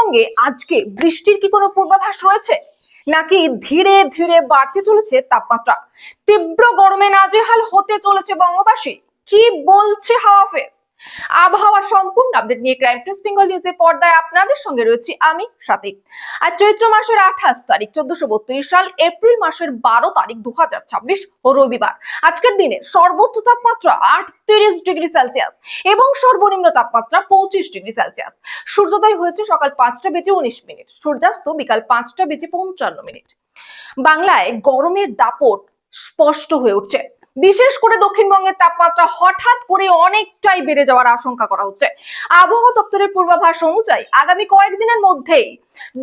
দক্ষিণবঙ্গে আজকে বৃষ্টির কি কোনো পূর্বাভাস রয়েছে, নাকি ধীরে ধীরে বাড়তে চলেছে তাপমাত্রা? তীব্র গরমে নাজেহাল হতে চলেছে বঙ্গবাসী, কি বলছে হাওয়া অফিস? আবহাওয়ার সম্পূর্ণ আপডেট নিয়ে ক্রাইম প্রেস বেঙ্গল নিউজের পর্দায় আপনাদের সঙ্গে রয়েছি আমি স্বাতী। আজ চৈত্র মাসের 28 তারিখ 1432 সাল, এপ্রিল মাসের 12 তারিখ 2026 ও রবিবার। আজকের দিনে সর্বোচ্চ তাপমাত্রা 38 ডিগ্রি সেলসিয়াস এবং সর্বনিম্ন তাপমাত্রা 25 ডিগ্রি সেলসিয়াস। সূর্যোদয় হয়েছে সকাল 5টা বেজে 19 মিনিট, সূর্যাস্ত বিকাল 5টা বেজে 55 মিনিট। বাংলায় গরমের দাপট স্পষ্ট হয়ে উঠছে। বিশেষ করে দক্ষিণবঙ্গের তাপমাত্রা হঠাৎ করে অনেকটাই বেড়ে যাওয়ার আশঙ্কা করা হচ্ছে। আবহাওয়া দপ্তরের পূর্বাভাস অনুযায়ী আগামী কয়েকদিনের মধ্যেই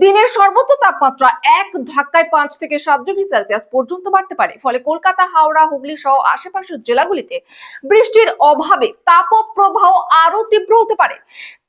দিনের সর্বোচ্চ তাপমাত্রা এক ধাক্কায় 5 থেকে 7 ডিগ্রি সেলসিয়াস পর্যন্ত বাড়তে পারে। ফলে কলকাতা, হাওড়া, হুগলি সহ আশেপাশের জেলাগুলিতে বৃষ্টির অভাবে তাপপ্রবাহ আরো তীব্র হতে পারে।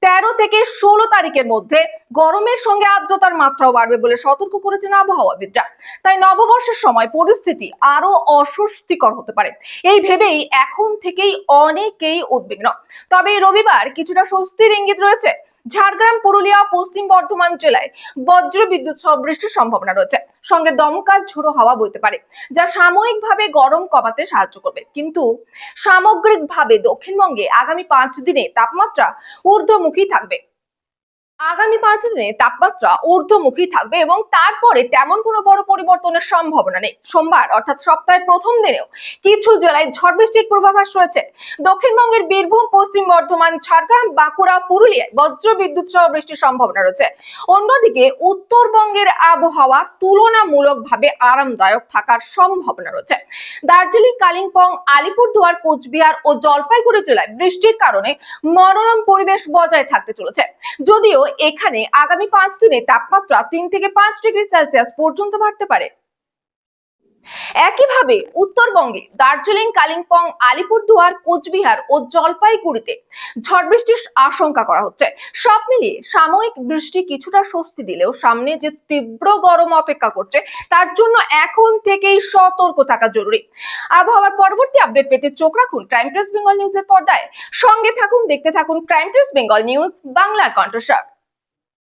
13 থেকে 16 তারিখের মধ্যে গরমের সঙ্গে আর্দ্রতার মাত্রাও বাড়বে বলে সতর্ক করেছেন আবহাওয়াবিদরা। তাই নববর্ষের সময় পরিস্থিতি আরো অস্বস্তিকর হতে পারে, এই ভেবেই এখন থেকেই অনেকেই উদ্বিগ্ন। তবে রবিবার কিছুটা স্বস্তির ইঙ্গিত রয়েছে। ঝাড়গ্রাম, পুরুলিয়া, পশ্চিম বর্ধমান জেলায় বজ্র বিদ্যুৎ সহ বৃষ্টির সম্ভাবনা রয়েছে। সঙ্গে দমকা ঝোড়ো হাওয়া বইতে পারে, যা সাময়িকভাবে গরম কমাতে সাহায্য করবে। কিন্তু সামগ্রিকভাবে দক্ষিণবঙ্গে আগামী 5 দিনে তাপমাত্রা ঊর্ধ্বমুখী থাকবে। এবং তারপরে তেমন কোনো বড় পরিবর্তনের সম্ভাবনা নেই। সোমবার অর্থাৎ সপ্তাহের প্রথম দিনেও কিছু জেলায় ঝড় বৃষ্টির পূর্বাভাস রয়েছে। দক্ষিণবঙ্গের বীরভূম, পশ্চিম বর্ধমান, ঝাড়গ্রাম, বাঁকুড়া, পুরুলিয়ায় বজ্র বিদ্যুৎ সহ বৃষ্টির সম্ভাবনা রয়েছে। অন্যদিকে উত্তরবঙ্গের আবহাওয়া তুলনামূলকভাবে আরামদায়ক থাকার সম্ভাবনা রয়েছে। দার্জিলিং, কালিম্পং, আলিপুরদুয়ার, কোচবিহার ও জলপাইগুড়ি জেলায় বৃষ্টির কারণে মনোরম পরিবেশ বজায় থাকতে চলেছে। যদিও এখানে আগামী 5 দিনে তাপমাত্রা 3 থেকে 5 ডিগ্রি সেলসিয়াস পর্যন্ত বাড়তে পারে। একইভাবে উত্তরবঙ্গে দার্জিলিং, কালিম্পং, আলিপুরদুয়ার, কোচবিহার ও জলপাইগুড়িতে ঝড় বৃষ্টির আশঙ্কা করা হচ্ছে। সব মিলিয়ে সাময়িক বৃষ্টি কিছুটা স্বস্তি দিলেও সামনে যে তীব্র গরম অপেক্ষা করছে, তার জন্য এখন থেকেই সতর্ক থাকা জরুরি। আবহাওয়ার পরবর্তী আপডেট পেতে চোখ রাখুন ক্রাইম প্রেস বেঙ্গল নিউজের পর্দায়। সঙ্গে থাকুন, দেখতে থাকুন ক্রাইম প্রেস বেঙ্গল নিউজ, বাংলার কণ্ঠস্বর।